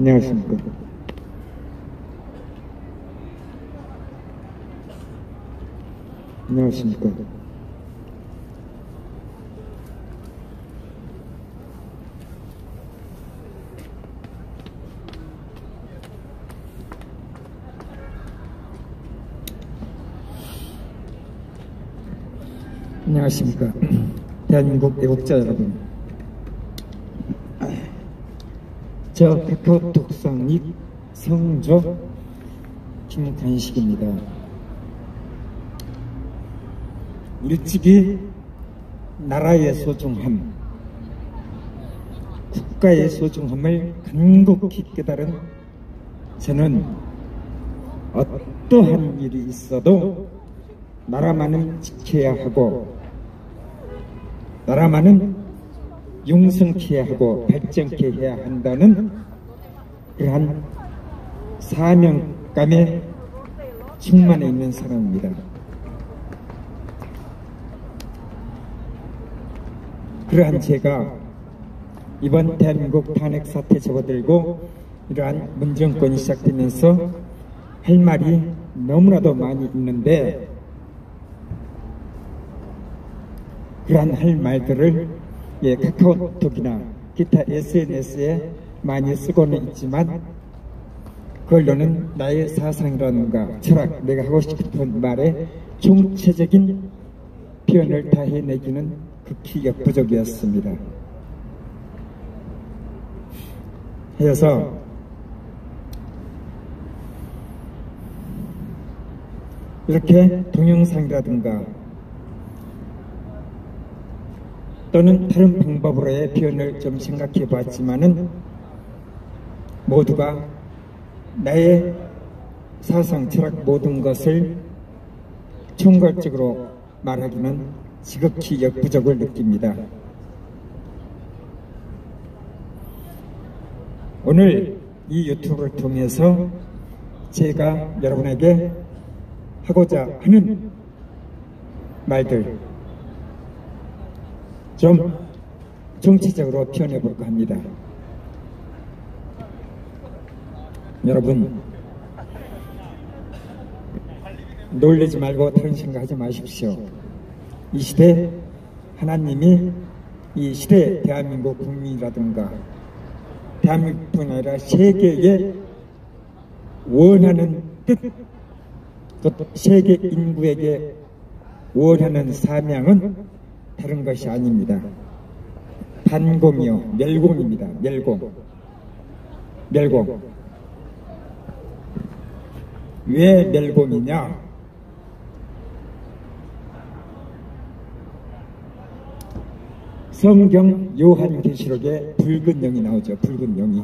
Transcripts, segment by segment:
안녕하십니까. 안녕하십니까. 안녕하십니까. 대한민국 애국자 여러분. 저 백호 독상익 성조 김간식입니다. 우리 집이 나라의 소중함, 국가의 소중함을 간곡히 깨달은 저는 어떠한 일이 있어도 나라만은 지켜야 하고 나라만은 융성케 하고 발전케 해야 한다는 그러한 사명감에 충만해 있는 사람입니다. 그러한 제가 이번 대한민국 탄핵 사태 접어들고 이러한 문정권이 시작되면서 할 말이 너무나도 많이 있는데 그러한 할 말들을 카카오톡이나 기타 SNS에 많이 쓰고는 있지만 그걸로는 나의 사상이라든가 철학, 내가 하고 싶은 말에 총체적인 표현을 다 해내기는 극히 역부족이었습니다. 해서 이렇게 동영상이라든가 또는 다른 방법으로의 표현을 좀 생각해 봤지만은 모두가 나의 사상, 철학 모든 것을 총괄적으로 말하기는 지극히 역부족을 느낍니다. 오늘 이 유튜브를 통해서 제가 여러분에게 하고자 하는 말들 좀 정치적으로 표현해 볼까 합니다. 여러분, 놀리지 말고 다른 생각하지 마십시오. 이 시대 하나님이 이 시대 대한민국 국민이라든가 대한민국뿐 아니라 세계에 원하는 뜻, 또 세계 인구에게 원하는 사명은 다른 것이 아닙니다. 반공이요, 멸공입니다. 멸공. 왜 멸공이냐? 성경 요한계시록에 붉은 영이 나오죠. 붉은 영이.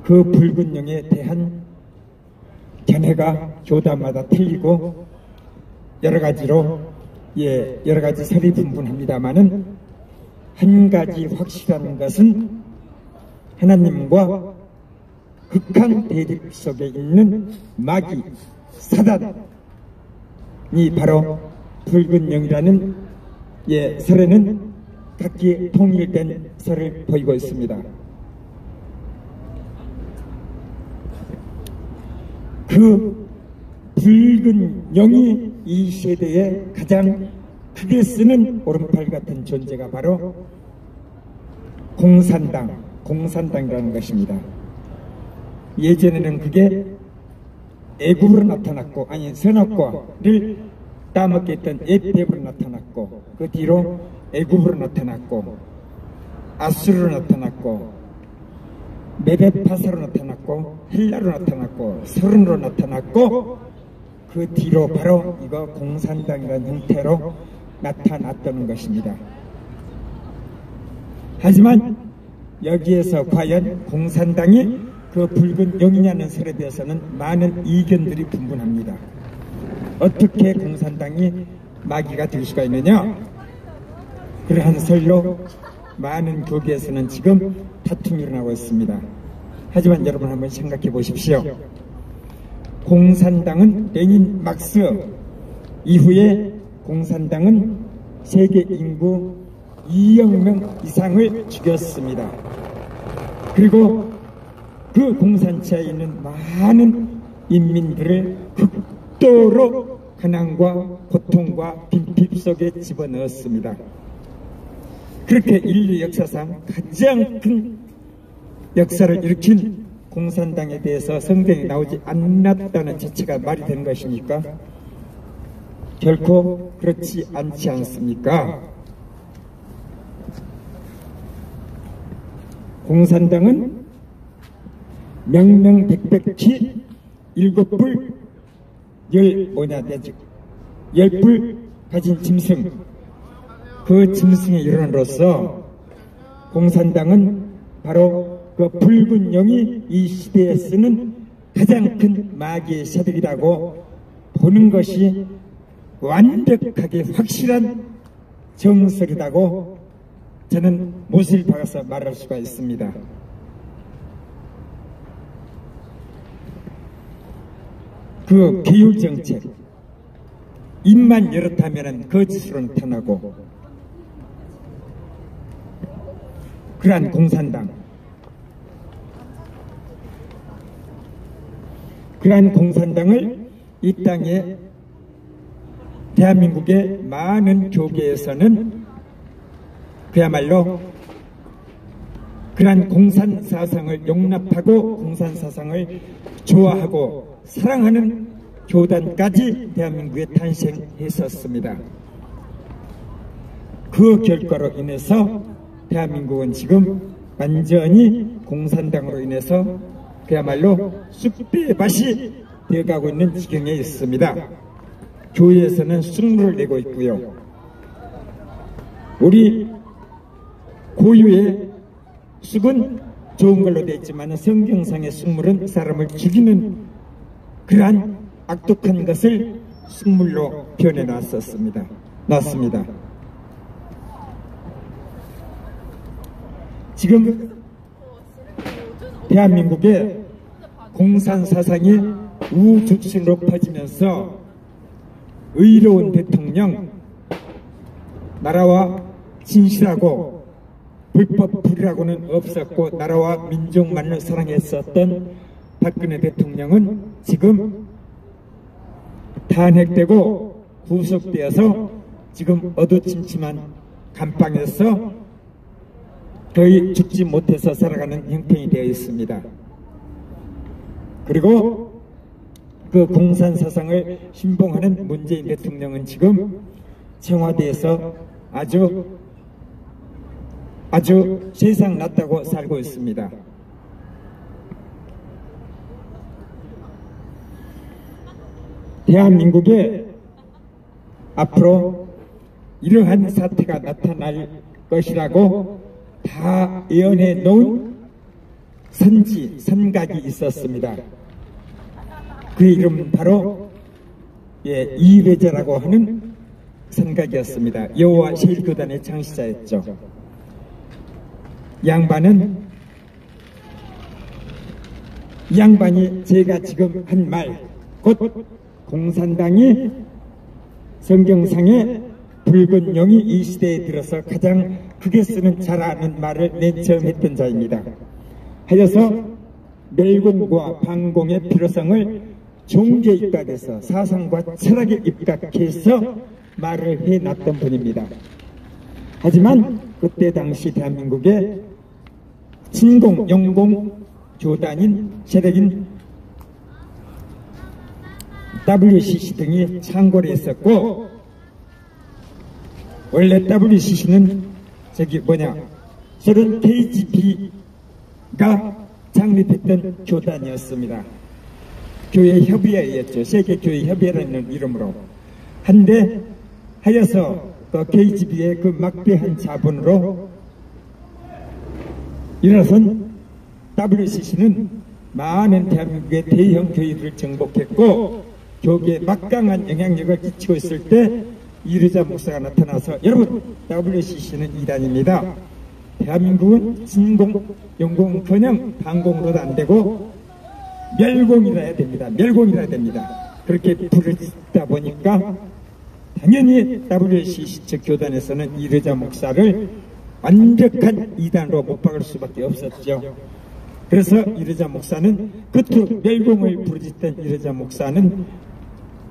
그 붉은 영에 대한 견해가 교단마다 틀리고 여러 가지로 여러 가지 설이 분분합니다만은 한 가지 확실한 것은 하나님과 극한 대립 속에 있는 마귀 사단이 바로 붉은 영이라는 설에는 각기 통일된 설을 보이고 있습니다. 그 붉은 영이 이 세대에 가장 크게 쓰는 오른팔 같은 존재가 바로 공산당이라는 것입니다. 예전에는 그게 애국으로 나타났고, 아니 선악과를 따먹게 했던 에페브로 나타났고, 그 뒤로 애국으로 나타났고, 아수르로 나타났고, 메베파사로 나타났고, 헬라로 나타났고, 서른으로 나타났고, 그 뒤로 바로 이거 공산당이라는 형태로 나타났다는 것입니다. 하지만 여기에서 과연 공산당이 그 붉은 영이냐는 설에 대해서는 많은 이견들이 분분합니다. 어떻게 공산당이 마귀가 될 수가 있느냐? 그러한 설로 많은 교계에서는 지금 다툼이 일어나고 있습니다. 하지만 여러분 한번 생각해 보십시오. 공산당은 레닌, 막스 이후에 공산당은 세계 인구 2억 명 이상을 죽였습니다. 그리고 그 공산체에 있는 많은 인민들을 극도로 가난과 고통과 빈핍 속에 집어넣었습니다. 그렇게 인류 역사상 가장 큰 역사를 일으킨 공산당에 대해서 성경에 나오지 않았다는 자체가 말이 되는 것입니까? 결코 그렇지 않지 않습니까? 공산당은 명명백백히 7불 10불 가진 짐승, 그 짐승의 일원으로서 공산당은 바로 그 붉은 영이 이 시대에 쓰는 가장 큰 마귀의 새들이라고 보는 것이 완벽하게 확실한 정설이라고 저는 못을 박아서 말할 수가 있습니다. 그 계율정책, 입만 열었다면 거짓으로 나타나고, 그러한 공산당을 이 땅에 대한민국의 많은 교계에서는 그야말로 그러한 공산사상을 용납하고 공산사상을 좋아하고 사랑하는 교단까지 대한민국에 탄생했었습니다. 그 결과로 인해서 대한민국은 지금 완전히 공산당으로 인해서 그야말로 쑥대의 밭이 되어가고 있는 지경에 있습니다. 교회에서는 쑥물을 내고 있고요. 우리 고유의 쑥은 좋은 걸로 되어 있지만 성경상의 쑥물은 사람을 죽이는 그러한 악독한 것을 쑥물로 표현해 놨습니다. 지금 대한민국의 공산사상이 우주신으로 퍼지면서 의로운 대통령, 나라와 진실하고 불법 불이라고는 없었고 나라와 민족만을 사랑했었던 박근혜 대통령은 지금 탄핵되고 구속되어서 지금 어두침침한 감방에서 거의 죽지 못해서 살아가는 형편이 되어 있습니다. 그리고 그 공산사상을 신봉하는 문재인 대통령은 지금 청와대에서 아주 세상 낫다고 살고 있습니다. 대한민국에 앞으로 이러한 사태가 나타날 것이라고 다 예언해 놓은 선각이 있었습니다. 그 이름은 바로 이회자라고 하는 선각이었습니다. 여호와 세일교단의 창시자였죠. 양반이 제가 지금 한 말, 곧 공산당이 성경상의 붉은 영이 이 시대에 들어서 가장 크게 쓰는 잘 아는 말을 맨 처음 했던 자입니다. 하여서 멸공과 반공의 필요성을 종교에 입각해서 사상과 철학에 입각해서 말을 해놨던 분입니다. 하지만 그때 당시 대한민국의 친공, 영공 교단인 세력인 WCC 등이 창궐에 있었고, 원래 WCC는 소련 KGB가 창립했던 교단이었습니다. 교회협의회였죠. 세계교회협의회라는 이름으로. 한데 하여서 그 KGB의 그 막대한 자본으로 일어선 WCC는 많은 대한민국의 대형 교회들을 정복했고 교계에 막강한 영향력을 끼치고 있을 때 이르자 목사가 나타나서, 여러분, WCC는 이단입니다. 대한민국은 진공, 영공은커녕 반공으로도 안 되고 멸공이라야 됩니다. 그렇게 부르다 보니까 당연히 WCC 측 교단에서는 이르자 목사를 완벽한 이단으로 못 박을 수밖에 없었죠. 그래서 이르자 목사는 끝으로 멸공을 부르짖던 이르자 목사는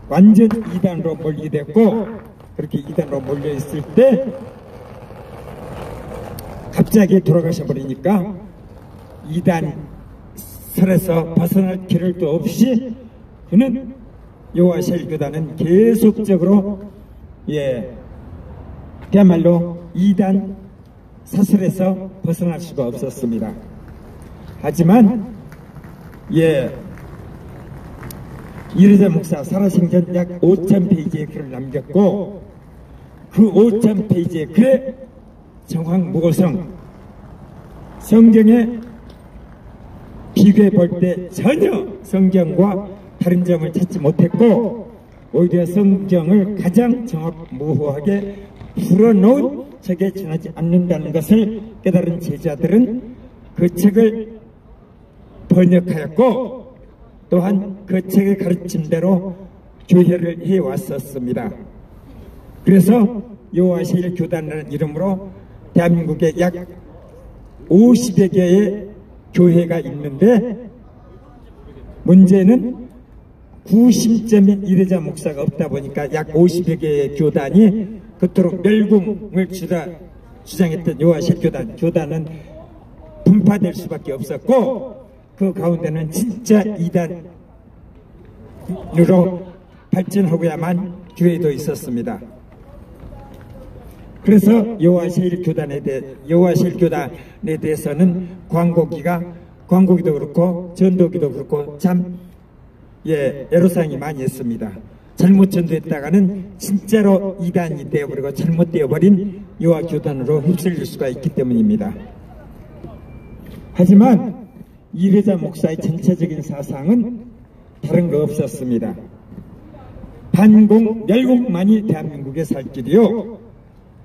완전 이단으로 몰리게 됐고, 그렇게 이단으로 몰려있을 때 갑자기 돌아가셔 버리니까 이단 설에서 벗어날 길을도 없이 그는 여호와시엘 교단은 계속적으로 그야말로 이단 사슬에서 벗어날 수가 없었습니다. 하지만 이르자 목사 살아신 전 약 5,000페이지의 글을 남겼고, 그 5,000페이지의 글의 정황 모성, 성경에 비교해 볼 때 전혀 성경과 다른 점을 찾지 못했고, 오히려 성경을 가장 정확무후하게 풀어놓은 책에 지나지 않는다는 것을 깨달은 제자들은 그 책을 번역하였고, 또한 그 책의 가르침대로 교회를 해왔었습니다. 그래서 여호와시엘 교단이라는 이름으로 대한민국에 약 50여 개의 교회가 있는데, 문제는 구심점인 이르자 목사가 없다 보니까 약 50여 개의 교단이 그토록 멸궁을 주장했던 여호와시엘 교단은 분파될 수밖에 없었고, 그 가운데는 진짜 이단으로 발전하고야만 교회도 있었습니다. 그래서 여호와시엘 교단에 대해서는 광고기도 그렇고 전도기도 그렇고 참 애로사항이 많이 있습니다. 잘못 전도했다가는 진짜로 이단이 되어버리고 잘못되어버린 여호와 교단으로 휩쓸릴 수가 있기 때문입니다. 하지만 이르자 목사의 전체적인 사상은 다른 거 없었습니다. 반공 멸공만이 대한민국의 살 길이요,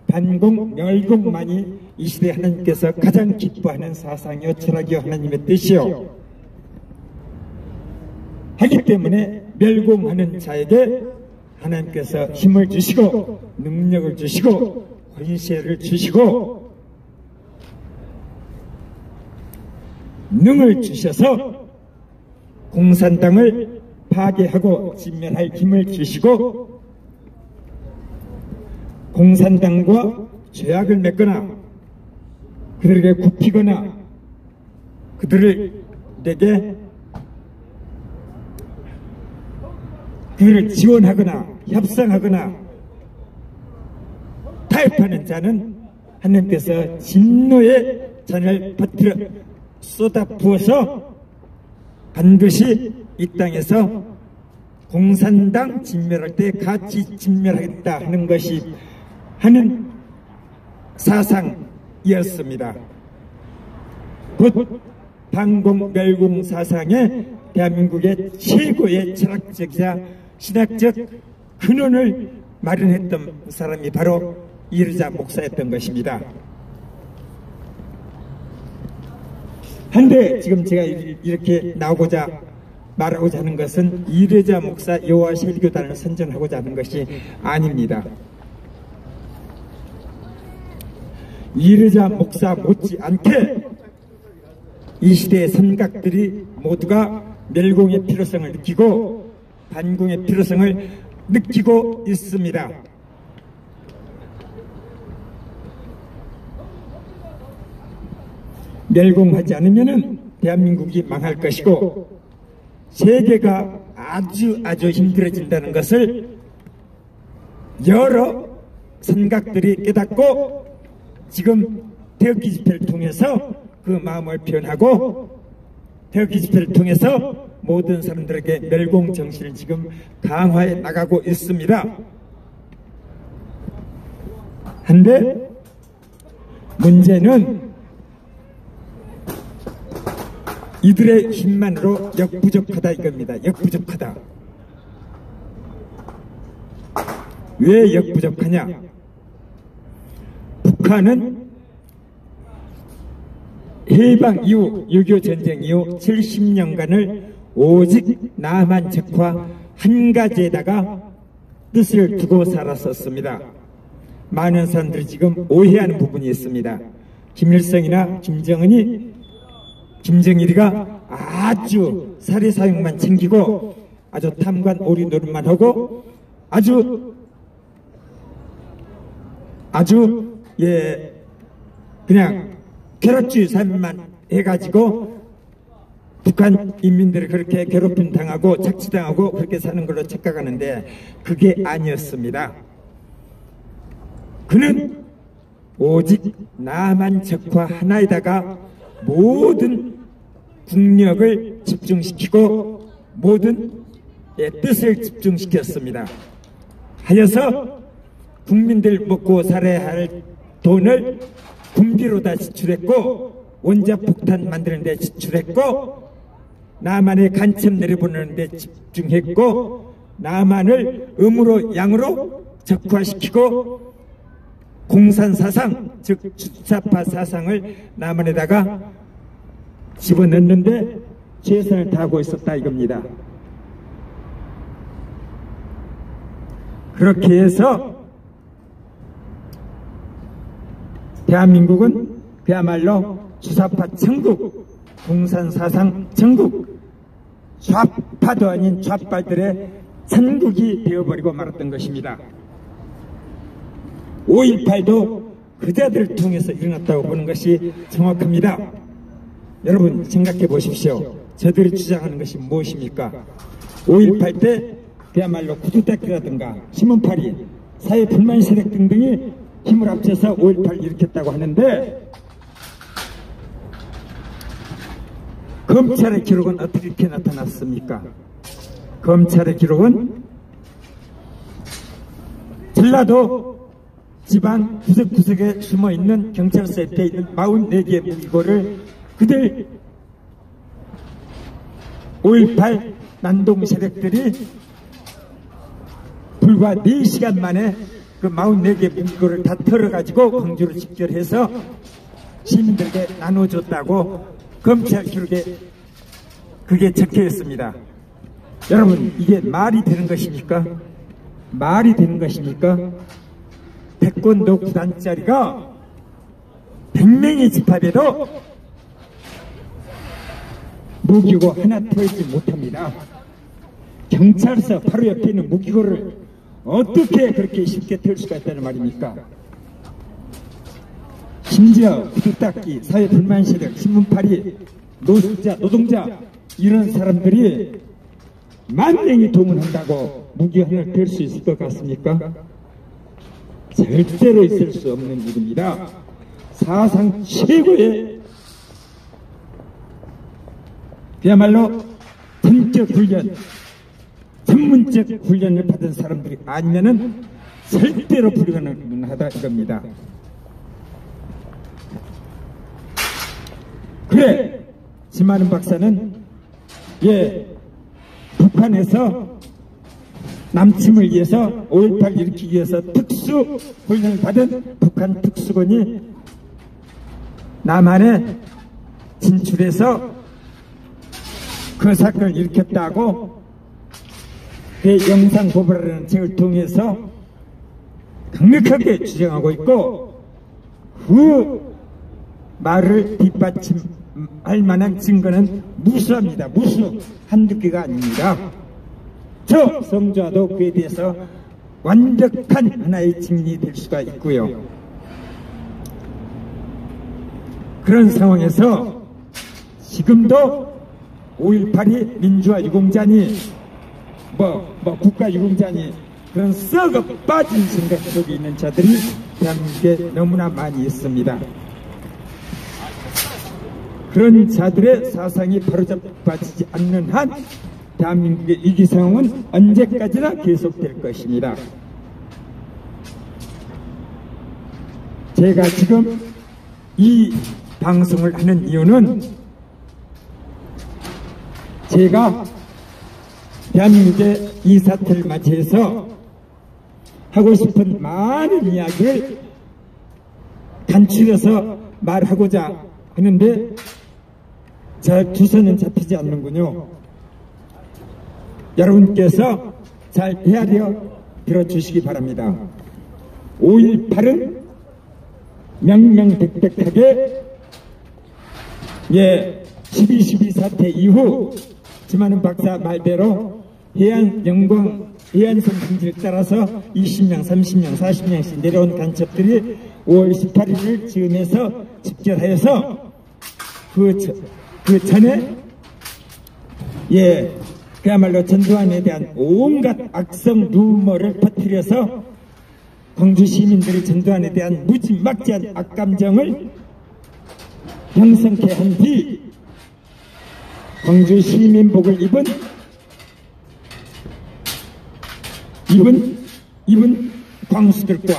반공 멸공만이 이 시대 하나님께서 가장 기뻐하는 사상이요 철학이요 하나님의 뜻이요 하기 때문에 멸공하는 자에게 하나님께서 힘을 주시고 능력을 주시고 권세를 주시고 능을 주셔서 공산당을 파괴하고 진멸할 힘을 주시고, 공산당과 죄악을 맺거나 그들에게 굽히거나 그들을 지원하거나 협상하거나 타협하는 자는 하나님께서 진노의 잔을 쏟아 부어서 반드시 이 땅에서 공산당 진멸할 때 같이 진멸하겠다 하는 사상이었습니다. 곧 반공 멸공 사상의 대한민국의 최고의 철학적이자 신학적 근원을 마련했던 사람이 바로 이르자 목사였던 것입니다. 한데 지금 제가 이렇게 말하고자 하는 것은 이르자 목사 여호와시엘 교단을 선전하고자 하는 것이 아닙니다. 이르자 목사 못지않게 이 시대의 선각들이 모두가 멸공의 필요성을 느끼고 반공의 필요성을 느끼고 있습니다. 멸공하지 않으면 대한민국이 망할 것이고 세계가 아주 힘들어진다는 것을 여러 선각들이 깨닫고 지금 태극기 집회를 통해서 그 마음을 표현하고 태극기 집회를 통해서 모든 사람들에게 멸공 정신을 지금 강화해 나가고 있습니다. 한데 문제는 이들의 힘만으로 역부족하다 이겁니다. 역부족하다. 왜 역부족하냐? 북한은 해방 이후 6.25 전쟁 이후 70년간을 오직 남한 적화 한 가지에다가 뜻을 두고 살았었습니다. 많은 사람들이 지금 오해하는 부분이 있습니다. 김일성이나 김정은이 김정일이가 아주 사리사욕만 챙기고 아주 탐관 오리 노릇만 하고 아주 그냥 괴롭주의 삶만 해가지고 북한 인민들을 그렇게 괴롭힘 당하고 착취당하고 그렇게 사는 걸로 착각하는데 그게 아니었습니다. 그는 오직 남한 적화 하나에다가 모든 국력을 집중시키고 모든 뜻을 집중시켰습니다. 하여서 국민들 먹고 살아야 할 돈을 군비로다 지출했고 원자폭탄 만드는 데 지출했고 남한의 간첩 내려보내는 데 집중했고 남한을 음으로 양으로 적화시키고 공산사상 즉 주사파 사상을 남한에다가 집어넣는데 최선을 다하고 있었다 이겁니다. 그렇게 해서 대한민국은 그야말로 주사파 천국, 공산사상 천국, 좌파도 아닌 좌빨들의 천국이 되어버리고 말았던 것입니다. 5.18도 그자들을 통해서 일어났다고 보는 것이 정확합니다. 여러분 생각해 보십시오. 저들이 주장하는 것이 무엇입니까? 5.18 때 그야말로 구두닦기라든가 신문파리, 사회불만세력 등등이 힘을 합쳐서 5.18을 일으켰다고 하는데 검찰의 기록은 어떻게 나타났습니까? 검찰의 기록은 전라도 지방 구석구석에 숨어있는 경찰서 옆에 있는 44개의 무기고를 그들 5.18 난동 세력들이 불과 4시간 만에 그 44개 무기고를 다 털어가지고 광주로 집결해서 시민들에게 나눠줬다고 검찰 기록에 그게 적혀 있습니다. 여러분 이게 말이 되는 것입니까? 말이 되는 것입니까? 태권도 구단짜리가 100명이 집합해도 무기고 하나 털지 못합니다. 경찰서 바로 옆에 있는 무기고를 어떻게 그렇게 쉽게 털 수가 있다는 말입니까? 심지어 구두닦기, 사회불만세력, 신문파리, 노동자 이런 사람들이 10,000명이 동원한다고 무기 하나를 들 수 있을 것 같습니까? 절대로 있을 수 없는 일입니다. 사상 최고의 그야말로 전적 훈련, 전문적 훈련을 받은 사람들이 아니면은 절대로 불가능하다 이겁니다. 그래, 지마는 박사는 북한에서 남침을 위해서 5.18 일으키기 위해서 특수 훈련을 받은 북한 특수군이 남한에 진출해서 그 사건을 일으켰다고 그 영상 고발하는 책을 통해서 강력하게 주장하고 있고 그 말을 뒷받침할 만한 증거는 무수합니다. 무수 한두 개가 아닙니다. 저 성좌도 그에 대해서 완벽한 하나의 증인이 될 수가 있고요. 그런 상황에서 지금도 5.18이 민주화 유공자니 국가 유공자니 그런 썩어 빠진 생각 속에 있는 자들이 대한민국에 너무나 많이 있습니다. 그런 자들의 사상이 바로잡아지지 않는 한 대한민국의 위기 상황은 언제까지나 계속될 것입니다. 제가 지금 이 방송을 하는 이유는 제가 대한민국의 이 사태를 맞이해서 하고 싶은 많은 이야기를 간추려서 말하고자 하는데 제 주선은 잡히지 않는군요. 여러분께서 잘 헤아려 들어주시기 바랍니다. 5.18은 명명백백하게 12.12 사태 이후 지만은 박사 말대로 해안성 분지를 따라서 20명, 30명, 40명씩 내려온 간첩들이 5월 18일을 즈음해서 집결하여서 그 전에 그야말로 전두환에 대한 온갖 악성 루머를 퍼뜨려서 광주 시민들이 전두환에 대한 무지막지한 악감정을 형성케 한 뒤 광주 시민복을 입은 광수들과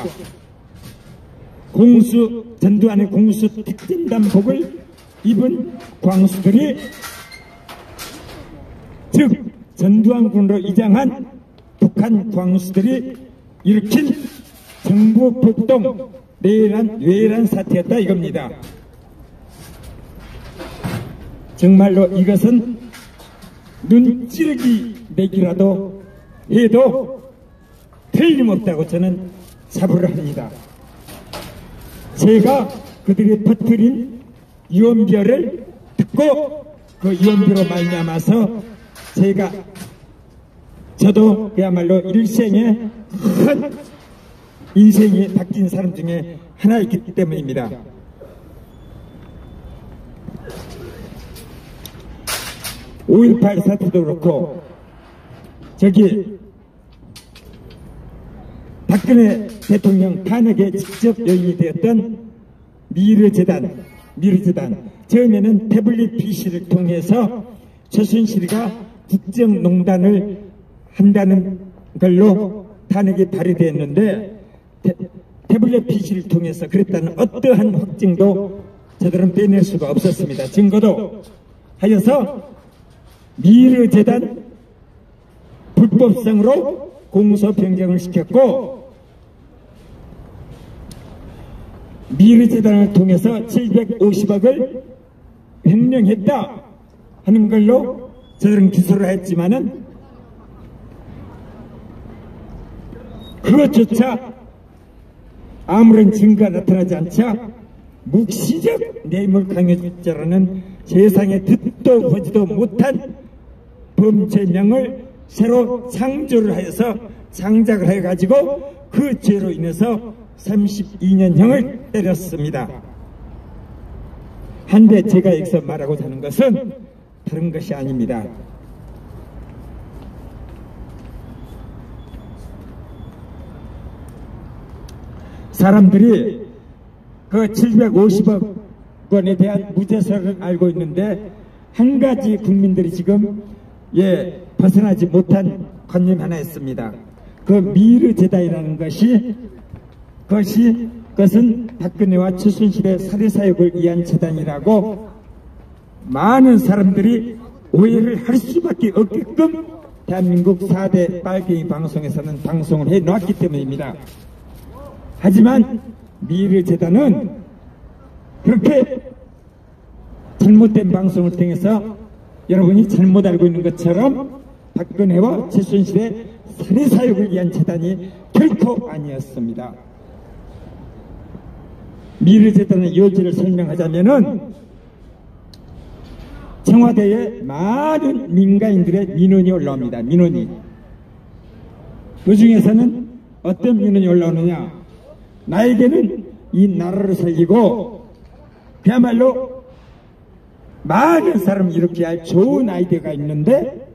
전두환의 공수 특전단복을 입은 광수들이, 즉 전두환군으로 이장한 북한 광수들이 일으킨 정부폭동 외란 사태였다 이겁니다. 정말로 이것은 눈찌르기 내기라도 해도 틀림없다고 저는 자부를 합니다. 제가 그들이 퍼뜨린 유언비어를 듣고 그 유언비어로 말미암아서 저도 그야말로 일생에 큰 인생이 바뀐 사람 중에 하나이기 때문입니다. 5.18 사태도 그렇고 박근혜 대통령 탄핵에 직접 요인이 되었던 미르재단 처음에는 태블릿 PC를 통해서 최순실이가 국정농단을 한다는 걸로 탄핵이 발의되었는데 태블릿 PC를 통해서 그랬다는 어떠한 확증도 저들은 빼낼 수가 없었습니다. 증거도 하여서 미르재단 불법성으로 공소 변경을 시켰고, 미르재단을 통해서 750억을 횡령했다 하는 걸로 저들은 기소를 했지만은 그것조차 아무런 증거가 나타나지 않자 묵시적 뇌물 강요죄라는 세상에 듣도 보지도 못한 범죄명을 새로 창조를 하여서 창작을 해가지고 그 죄로 인해서 32년형을 때렸습니다. 한데 제가 여기서 말하고자 하는 것은 다른 것이 아닙니다. 사람들이 그 750억 원에 대한 무죄설을 알고 있는데 한 가지 국민들이 지금 벗어나지 못한 관념 하나 있습니다. 그 미르재단이라는 그것은 박근혜와 최순실의 살해사역을 위한 재단이라고 많은 사람들이 오해를 할 수밖에 없게끔 대한민국 4대 빨갱이 방송에서는 방송을 해놓았기 때문입니다. 하지만 미르재단은 그렇게 잘못된 방송을 통해서 여러분이 잘못 알고 있는 것처럼 박근혜와 최순실의 살해사역을 위한 재단이 결코 아니었습니다. 미르재단의 요지를 설명하자면은 청와대에 많은 민간인들의 민원이 올라옵니다. 민원이. 그 중에서는 어떤 민원이 올라오느냐. 나에게는 이 나라를 살리고 그야말로 많은 사람을 이렇게 할 좋은 아이디어가 있는데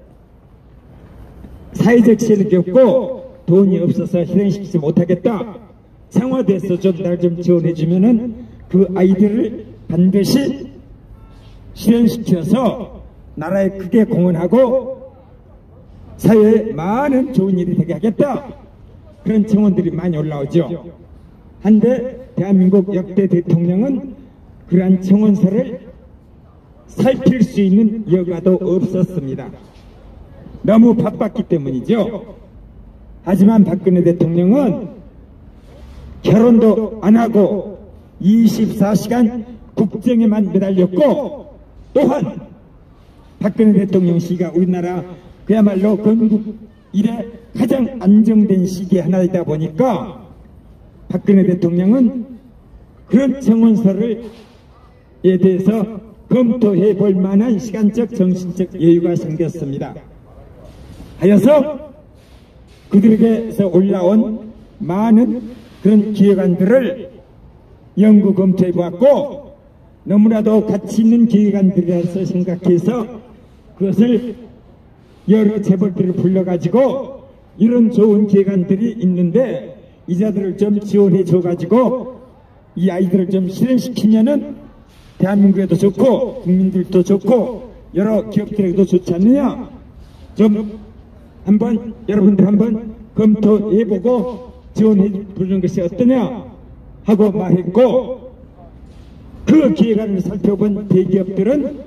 사회적 세력이 없고 돈이 없어서 실행시키지 못하겠다. 청와대에서 좀 날 좀 지원해주면은 그 아이디어를 반드시 실행시켜서 나라에 크게 공헌하고 사회에 많은 좋은 일이 되게 하겠다. 그런 청원들이 많이 올라오죠. 한데 대한민국 역대 대통령은 그러한 청원서를 살필 수 있는 여가도 없었습니다. 너무 바빴기 때문이죠. 하지만 박근혜 대통령은 결혼도 안 하고 24시간 국정에만 매달렸고, 또한 박근혜 대통령 시기가 우리나라 그야말로 건국 이래 가장 안정된 시기의 하나이다 보니까 박근혜 대통령은 그런 청원서에 대해서 검토해 볼 만한 시간적 정신적 여유가 생겼습니다. 하여서 그들에게서 올라온 많은 그런 기획안들을 연구 검토해 보았고, 너무나도 가치 있는 기획안들이라서 생각해서 그것을 여러 재벌들을 불러가지고 이런 좋은 기획안들이 있는데 이 자들을 좀 지원해 줘가지고 이 아이들을 좀 실현시키면은 대한민국에도 좋고 국민들도 좋고 여러 기업들에게도 좋지 않느냐, 좀 한번 여러분들 한번 검토해보고 지원해 보는 것이 어떠냐 하고 말했고, 그 기획안을 살펴본 대기업들은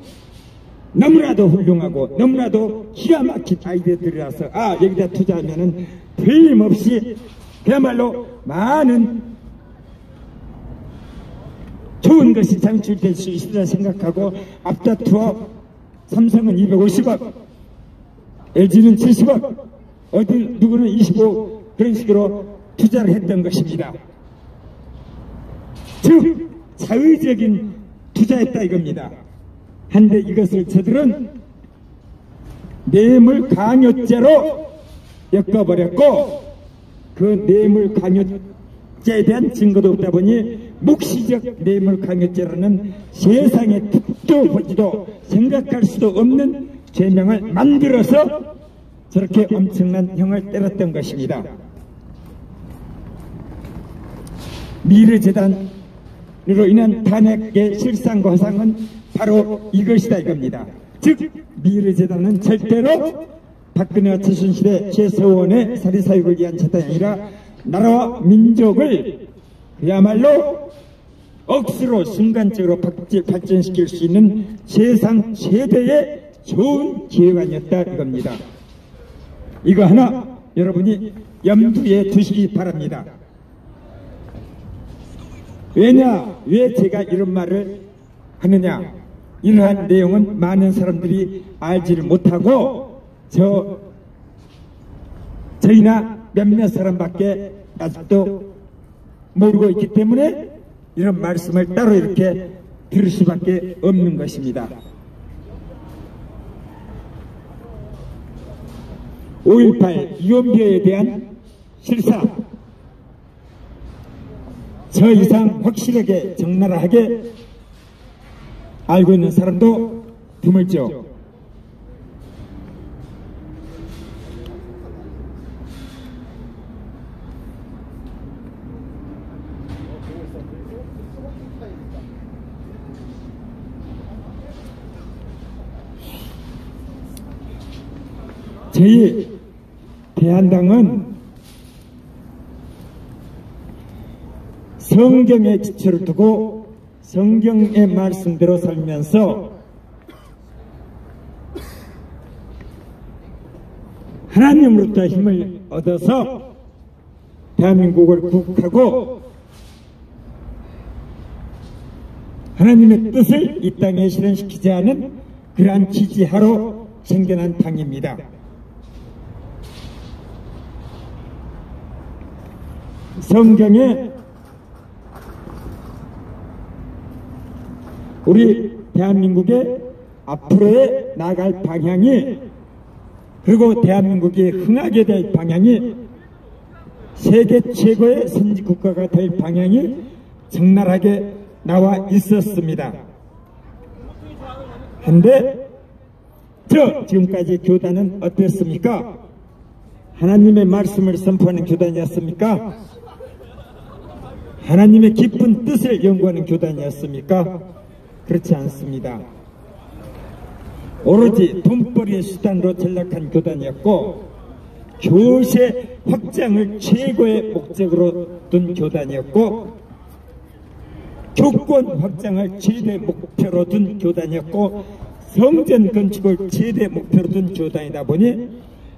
너무나도 훌륭하고 너무나도 기가 막힌 아이디어들이라서 여기다 투자하면은 틀림없이 그야말로 많은 좋은 것이 창출될 수 있으리라 생각하고 앞다투어 삼성은 250억, LG는 70억, 어디 누구는 25 그런 식으로 투자를 했던 것입니다. 즉 사회적인 투자했다 이겁니다. 한데 이것을 저들은 뇌물 강요죄로 엮어버렸고, 그 뇌물 강요죄에 대한 증거도 없다 보니 묵시적 뇌물 강요죄라는 세상에 듣도 보지도 생각할 수도 없는 죄명을 만들어서 저렇게 엄청난 형을 때렸던 것입니다. 미르재단으로 인한 탄핵의 실상과상은 바로 이것이다 이겁니다. 즉 미르재단은 절대로 박근혜와 최순실의 최서원의 사리사욕을 위한 재단이 아니라 나라와 민족을 그야말로 억수로 순간적으로 발전시킬 수 있는 세상 최대의 좋은 기획안이었다 이겁니다. 이거 하나 여러분이 염두에 두시기 바랍니다. 왜 제가 이런 말을 하느냐, 이러한 내용은 많은 사람들이 알지를 못하고 저희나 몇몇 사람밖에 아직도 모르고 있기 때문에 이런 말씀을 따로 이렇게 들을 수밖에 없는 것입니다. 5.18 유언비어에 대한 실사, 저 이상 확실하게 적나라하게 알고 있는 사람도 드물죠. 저희 대한당은 성경에 기초를 두고 성경의 말씀대로 살면서 하나님으로부터 힘을 얻어서 대한민국을 구국하고 하나님의 뜻을 이 땅에 실현시키지 않은 그러한 지지하로 생겨난 당입니다. 성경에 우리 대한민국의 앞으로의 나갈 방향이, 그리고 대한민국이 흥하게 될 방향이, 세계 최고의 선진국가가 될 방향이 적나라하게 나와 있었습니다. 근데 지금까지 교단은 어땠습니까? 하나님의 말씀을 선포하는 교단이었습니까? 하나님의 깊은 뜻을 연구하는 교단이었습니까? 그렇지 않습니다. 오로지 돈벌이의 수단으로 전락한 교단이었고, 교세 확장을 최고의 목적으로 둔 교단이었고, 교권 확장을 최대 목표로 둔 교단이었고, 성전 건축을 최대 목표로 둔 교단이다 보니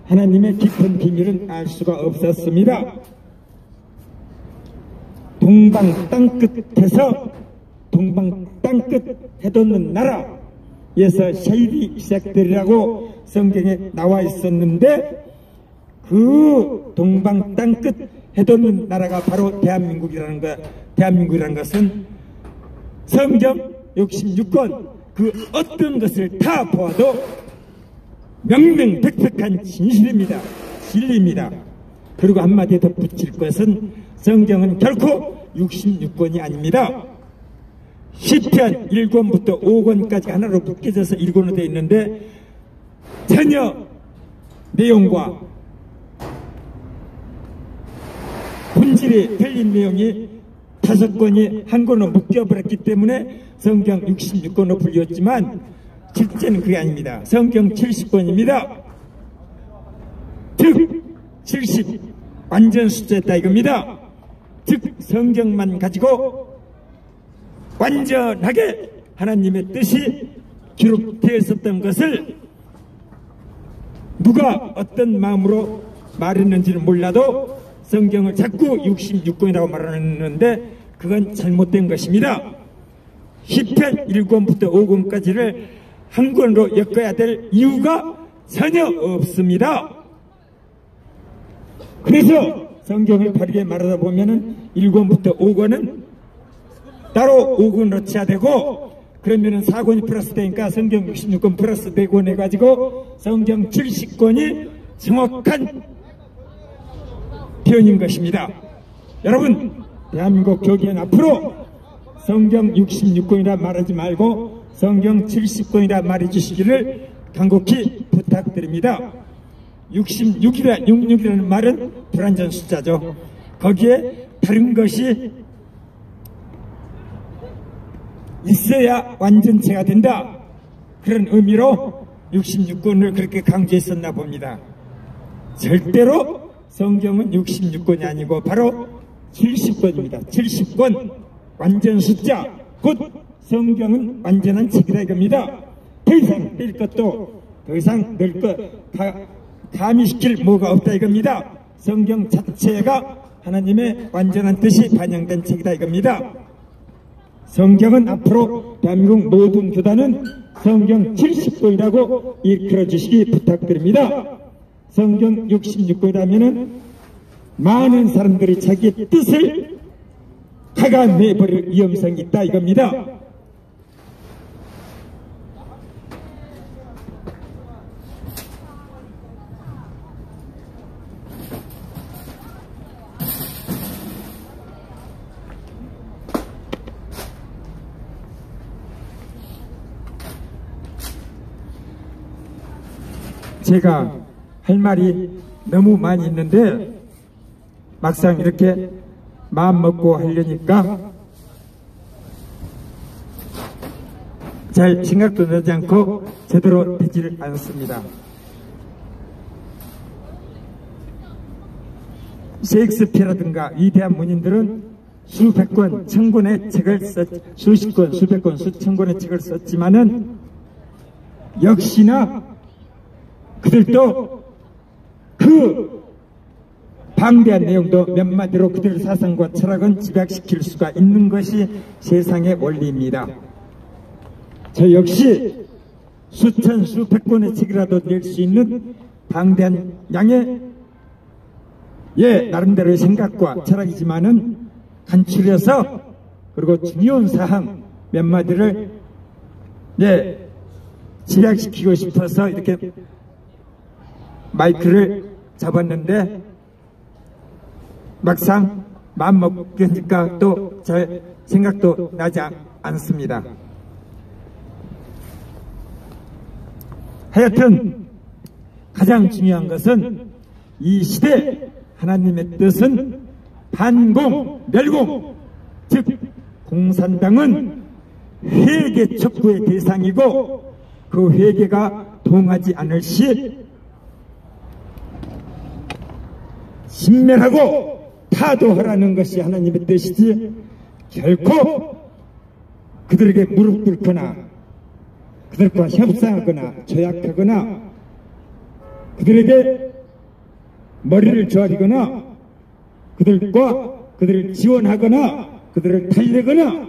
하나님의 깊은 비밀은 알 수가 없었습니다. 동방 땅끝에서 동방 땅끝 해돋는 나라에서 셰일이 시작되리라고 성경에 나와 있었는데, 그 동방 땅끝 해돋는 나라가 바로 대한민국이라는 것은 성경 66권 그 어떤 것을 다 보아도 명명백백한 진실입니다. 진리입니다. 그리고 한마디 덧붙일 것은 성경은 결코 66권이 아닙니다. 시편 1권부터 5권까지 하나로 묶여져서 1권으로 되어 있는데 전혀 내용과 본질이 틀린 내용이 5권이 한 권으로 묶여버렸기 때문에 성경 66권으로 불렸지만 실제는 그게 아닙니다. 성경 70권입니다. 즉 70 완전 숫자였다 이겁니다. 즉 성경만 가지고 완전하게 하나님의 뜻이 기록되어 있었던 것을 누가 어떤 마음으로 말했는지는 몰라도 성경을 자꾸 66권이라고 말하는데 그건 잘못된 것입니다. 시편 1권부터 5권까지를 한 권으로 엮어야 될 이유가 전혀 없습니다. 그래서 성경을 바르게 말하다 보면은 1권부터 5권은 따로 5권 넣어야 되고 그러면은 4권이 플러스 되니까 성경 66권 플러스 4권 해가지고 성경 70권이 정확한 표현인 것입니다. 여러분 대한민국 교계는 앞으로 성경 66권이라 말하지 말고 성경 70권이라 말해 주시기를 간곡히 부탁드립니다. 66이라는 말은 불완전 숫자죠. 거기에 다른 것이 있어야 완전체가 된다. 그런 의미로 66권을 그렇게 강조했었나 봅니다. 절대로 성경은 66권이 아니고 바로 70권입니다. 70권 완전 숫자 곧 성경은 완전한 책이다 이겁니다. 더 이상 뺄 것도 더 이상 넣을 것 가미시킬 뭐가 없다 이겁니다. 성경 자체가 하나님의 완전한 뜻이 반영된 책이다 이겁니다. 성경은 앞으로 대한민국 모든 교단은 성경 70권이라고 일컬어 주시기 부탁드립니다. 성경 66권이라면은 많은 사람들이 자기의 뜻을 가감해버릴 위험성이 있다 이겁니다. 제가 할 말이 너무 많이 있는데 막상 이렇게 마음 먹고 하려니까 잘 생각도 나지 않고 제대로 되지를 않습니다. 셰익스피어라든가 위대한 문인들은 수백 권, 천 권의 책을 수십 권, 수백 권, 수천 권의 책을 썼지만은 역시나 그들도 그 방대한 내용도 몇 마디로 그들의 사상과 철학은 집약시킬 수가 있는 것이 세상의 원리입니다. 저 역시 수천 수백 권의 책이라도 낼 수 있는 방대한 양의 나름대로의 생각과 철학이지만은 간추려서 그리고 중요한 사항 몇 마디를 집약시키고 싶어서 이렇게 마이크를 잡았는데 막상 마음 먹으니까 또 제 생각도 나지 않습니다. 하여튼 가장 중요한 것은 이 시대 하나님의 뜻은 반공, 멸공, 즉 공산당은 회개 척구의 대상이고 그 회개가 통하지 않을 시 신멸하고 파도하라는 것이 하나님의 뜻이지 결코 그들에게 무릎 꿇거나 그들과 협상하거나 조약하거나 그들에게 머리를 조아리거나 그들을 지원하거나 그들을 달래거나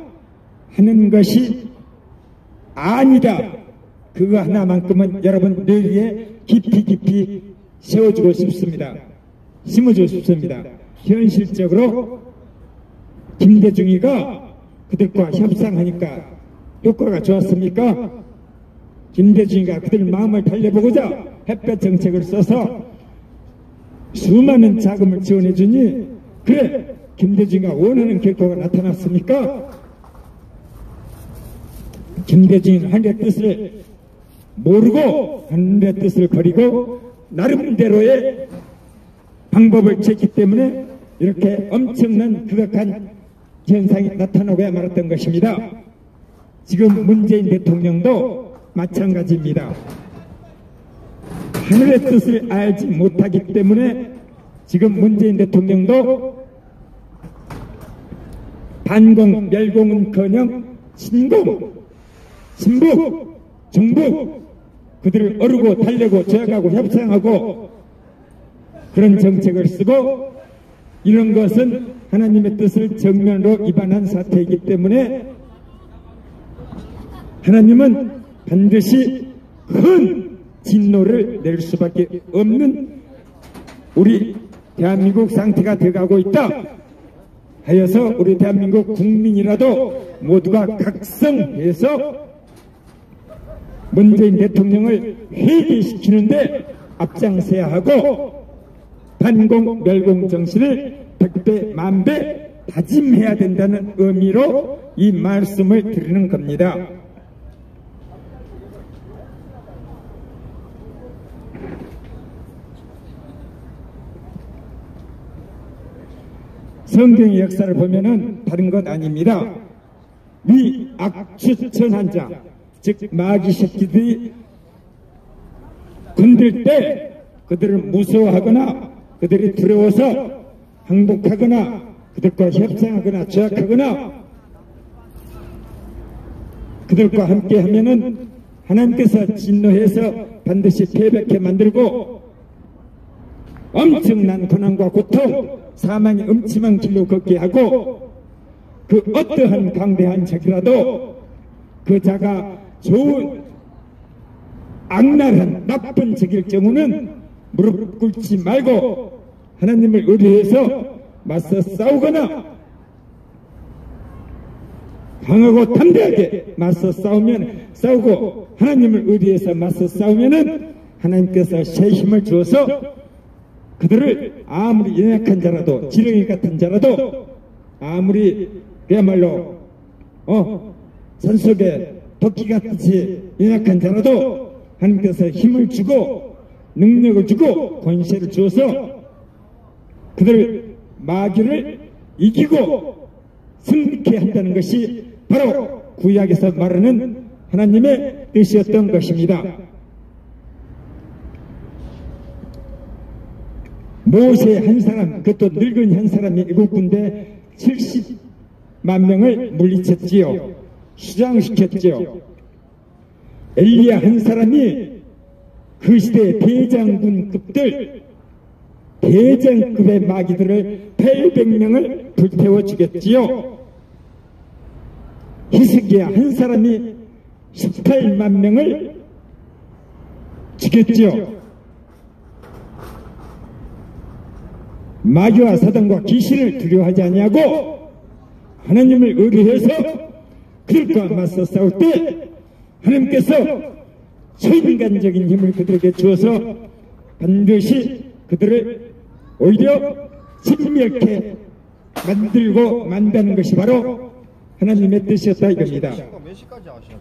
하는 것이 아니다. 그거 하나만큼은 여러분 뇌 위에 깊이 세워주고 싶습니다. 심어주고 싶습니다. 현실적으로 김대중이가 그들과 협상하니까 효과가 좋았습니까? 김대중이가 그들 마음을 달래보고자 햇볕 정책을 써서 수많은 자금을 지원해주니 그래 김대중이가 원하는 결과가 나타났습니까? 김대중은 하늘의 뜻을 모르고 하늘의 뜻을 버리고 나름대로의 방법을 쳤기 때문에 이렇게 엄청난 극악한 현상이 나타나고야 말았던 것입니다. 지금 문재인 대통령도 마찬가지입니다. 하늘의 뜻을 알지 못하기 때문에 지금 문재인 대통령도 반공, 멸공은커녕 친공, 친북, 중북 그들을 어루고 달래고 제약하고 협상하고 그런 정책을 쓰고 이런 것은 하나님의 뜻을 정면으로 위반한 사태이기 때문에 하나님은 반드시 큰 진노를 낼 수밖에 없는 우리 대한민국 상태가 되어가고 있다 하여서 우리 대한민국 국민이라도 모두가 각성해서 문재인 대통령을 회귀시키는데 앞장서야 하고 반공 멸공 정신을 100배 만배 다짐해야 된다는 의미로 이 말씀을 드리는 겁니다. 성경의 역사를 보면은 다른 것 아닙니다. 위 악추천한 자, 즉 마귀 새끼들이 건들 때 그들을 무서워하거나 그들이 두려워서 항복하거나 그들과 협상하거나 제약하거나 그들과 함께 하면은 하나님께서 진노해서 반드시 패배케 만들고 엄청난 고난과 고통, 사망의 음침한 길로 걷게 하고 그 어떠한 강대한 적이라도 그 자가 좋은 악랄한 나쁜 적일 경우는 무릎 꿇지 말고 하나님을 의뢰해서 맞서 싸우거나 강하고 담대하게 맞서 싸우고 하나님을 의뢰해서 맞서 싸우면은 하나님께서 새 힘을 주어서 그들을 아무리 연약한 자라도 지렁이 같은 자라도 아무리 그야말로 산속에 도끼같이 연약한 자라도 하나님께서 힘을 주고 능력을 주고 권세를 주어서 그들을 마귀를 이기고 승리케 한다는 것이 바로 구약에서 말하는 하나님의 뜻이었던 것입니다. 모세 한 사람, 그것도 늙은 한 사람이 일곱 군데 70만 명을 물리쳤지요. 수장시켰지요. 엘리야 한 사람이 그 시대의 대장군급들, 대장급의 마귀들을 800명을 불태워 죽였지요. 히스기야 한 사람이 18만 명을 죽였지요. 마귀와 사단과 귀신을 두려워하지 아니하고 하나님을 의뢰해서 그들과 맞서 싸울 때 하나님께서 초인간적인 힘을 그들에게 주어서 반드시 그들을 오히려 진멸케 만들고 만다는 것이 바로 하나님의 뜻이었다 이겁니다. 몇 시까지 하셨어요?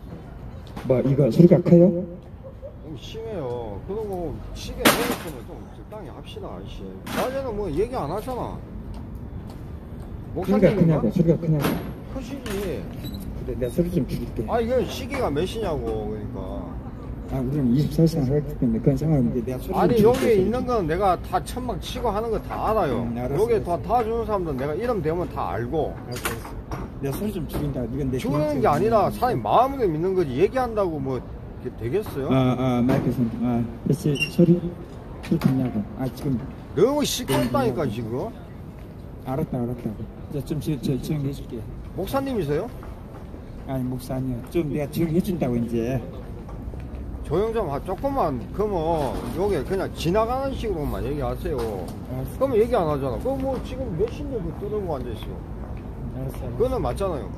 뭐 이거 소리가 커요? 너무 심해요. 그리고 시계 내렸으면 좀 적당히 합시다. 아저씨. 낮에는 뭐 얘기 안 하잖아. 소리가 크냐고, 소리가 크냐고. 크시지. 그래, 내가 소리 좀 줄일게. 아, 이거 시기가 몇 시냐고. 그러니까. 아, 우리는 24시간 하기 때문에 그건 상관없는데 내가 소리 아니, 좀 여기에 줄일게. 있는 건 내가 다 천막 치고 하는 거 다 알아요. 알았어, 여기에 알았어. 다 주는 사람들은 내가 이름 대면 다 알고. 알았어. 내가 소리 좀 줄인다. 이건 내 죽는 게 아니라 사람이 마음으로 믿는 거지. 얘기한다고 뭐 되겠어요? 마이크 손. 혹시 소리 듣냐고. 지금 너무 시끄럽다니까 지금. 알았다고. 이제 좀 조용해줄게. 목사님이세요? 아니 목사 아니야. 좀 내가 조용해준다고 이제. 조용 좀 조금만 그러면 여기 그냥 지나가는 식으로만 얘기하세요. 알았어. 그러면 얘기 안 하잖아. 그럼 뭐 지금 몇 시인데 그 떠들고 앉아있어. 알았어. 그거는 맞잖아요.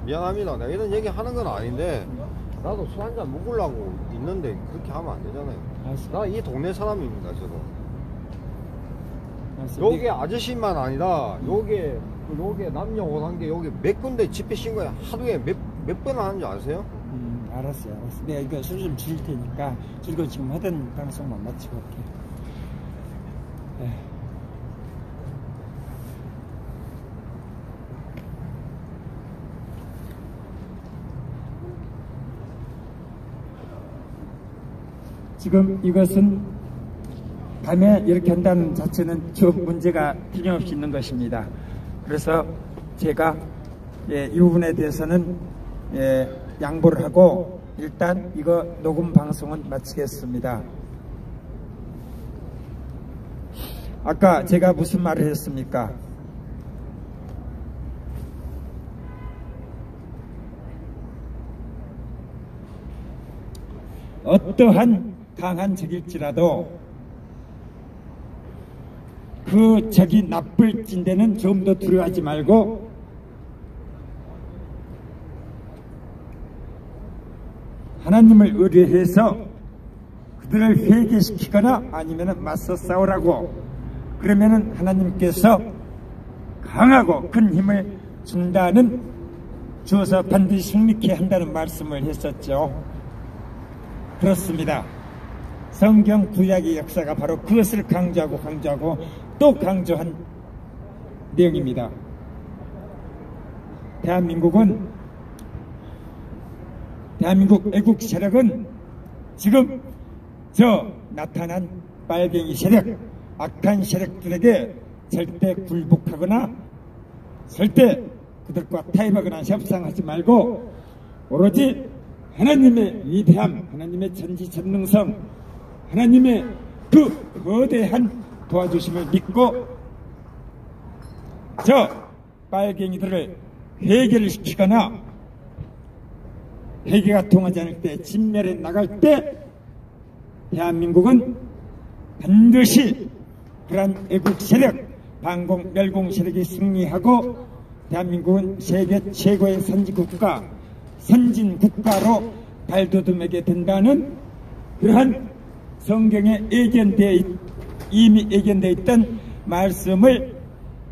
미안합니다. 내가 이런 얘기 하는 건 아닌데 나도 술 한잔 먹으려고 있는데 그렇게 하면 안 되잖아요. 나 이 동네 사람입니다. 저도 요게 아저씨만 아니라 요게 남녀 호단계 요게 몇 군데 집회 신고에 하루에 몇 번 하는 줄 아세요? 알았어요. 내가 이거 술 좀 줄일 테니까 줄고 지금 하던 방송만 마치고 올게. 지금 이것은 밤에 이렇게 한다는 자체는 좀 문제가 틀림없이 있는 것입니다. 그래서 제가 이 부분에 대해서는 양보를 하고 일단 이거 녹음 방송은 마치겠습니다. 아까 제가 무슨 말을 했습니까? 어떠한 강한 적일지라도 그 적이 나쁠진 데는 좀 더 두려워하지 말고 하나님을 의뢰해서 그들을 회개시키거나 아니면 맞서 싸우라고. 그러면은 하나님께서 강하고 큰 힘을 주어서 반드시 승리케 한다는 말씀을 했었죠. 그렇습니다. 성경 구약의 역사가 바로 그것을 강조하고 또 강조한 내용입니다. 대한민국 애국 세력은 지금 나타난 빨갱이 세력, 악한 세력들에게 절대 굴복하거나 절대 그들과 타협하거나 협상하지 말고 오로지 하나님의 위대함, 하나님의 전지전능성, 하나님의 그 거대한 도와주심을 믿고 빨갱이들을 해결을 시키거나 회개가 통하지 않을 때 진멸해 나갈 때 대한민국은 반드시 그러한 애국 세력, 반공 멸공 세력이 승리하고 대한민국은 세계 최고의 선진 국가로 발돋움하게 된다는 그러한 성경에 이미 예견되어 있던 말씀을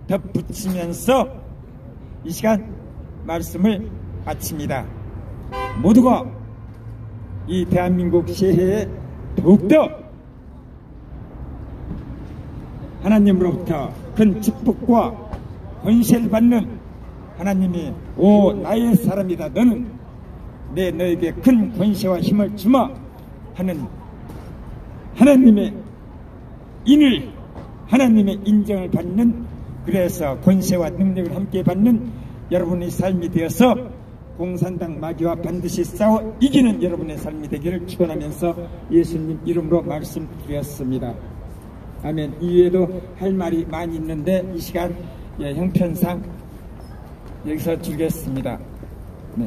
덧붙이면서 이 시간 말씀을 마칩니다. 모두가 이 대한민국 시해에 더욱더 하나님으로부터 큰 축복과 권세를 받는 하나님이 오 나의 사람이다 너는 너에게 큰 권세와 힘을 주마 하는 하나님의 하나님의 인정을 받는, 그래서 권세와 능력을 함께 받는 여러분의 삶이 되어서 공산당 마귀와 반드시 싸워 이기는 여러분의 삶이 되기를 축원하면서 예수님 이름으로 말씀드렸습니다. 아멘. 이외에도 할 말이 많이 있는데 이 시간 형편상 여기서 줄겠습니다. 네.